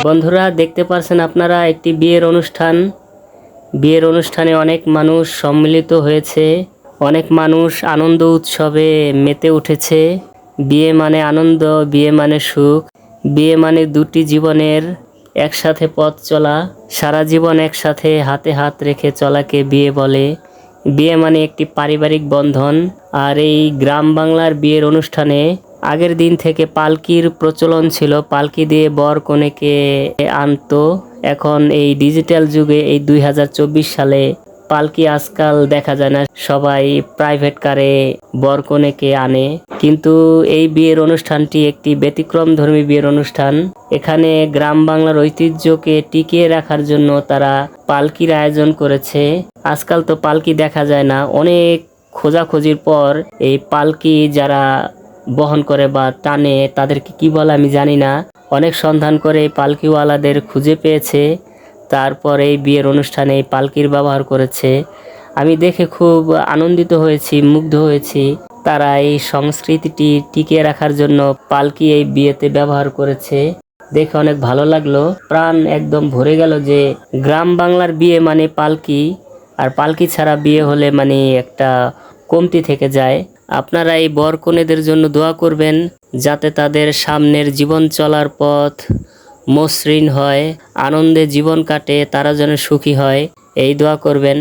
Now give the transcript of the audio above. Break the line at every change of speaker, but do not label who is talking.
বন্ধুরা দেখতে পাচ্ছেন আপনারা একটি বিয়ের অনুষ্ঠানে অনেক মানুষ সম্মিলিত হয়েছে। অনেক মানুষ আনন্দ উৎসবে মেতে উঠেছে। বিয়ে মানে আনন্দ, বিয়ে মানে সুখ, বিয়ে মানে দুটি জীবনের একসাথে পথ চলা, সারা জীবন একসাথে হাতে হাত রেখে চলাকে বিয়ে বলে। বিয়ে মানে একটি পারিবারিক বন্ধন। আর এই গ্রাম বাংলার বিয়ের অনুষ্ঠানে আগের দিন থেকে পালকির প্রচলন ছিল। পালকি দিয়ে বর কনেকে আনতো। এখন এই ডিজিটাল যুগে এই 2024 সালে পালকি আজকাল দেখা যায় না, সবাই প্রাইভেট কারে বর কনেকে আনে। কিন্তু এই বিয়ের অনুষ্ঠানটি একটি ব্যতিক্রমধর্মী বিয়ের অনুষ্ঠান। এখানে গ্রাম বাংলার ঐতিহ্যকে টিকিয়ে রাখার জন্য তারা পালকির আয়োজন করেছে। আজকাল তো পালকি দেখা যায় না। অনেক খোঁজাখুঁজির পর এই পালকি যারা বহন করে বা টানে, তাদেরকে কি বলে আমি জানি না, অনেক সন্ধান করে পালকিওয়ালাদের খুঁজে পেয়েছে। তারপর এই বিয়ের অনুষ্ঠানে এই পালকির ব্যবহার করেছে। আমি দেখে খুব আনন্দিত হয়েছি, মুগ্ধ হয়েছি। তারা এই সংস্কৃতিটি টিকিয়ে রাখার জন্য পালকি এই বিয়েতে ব্যবহার করেছে। দেখে অনেক ভালো লাগলো, প্রাণ একদম ভরে গেল যে গ্রাম বাংলার বিয়ে মানে পালকি, আর পালকি ছাড়া বিয়ে হলে মানে একটা কমতি থেকে যায়। আপনারা এই বর কনেদের জন্য দোয়া করবেন যাতে তাদের সামনের জীবন চলার পথ মসৃণ হয়, আনন্দে জীবন কাটে, তারা যেন সুখী হয়, এই দোয়া করবেন।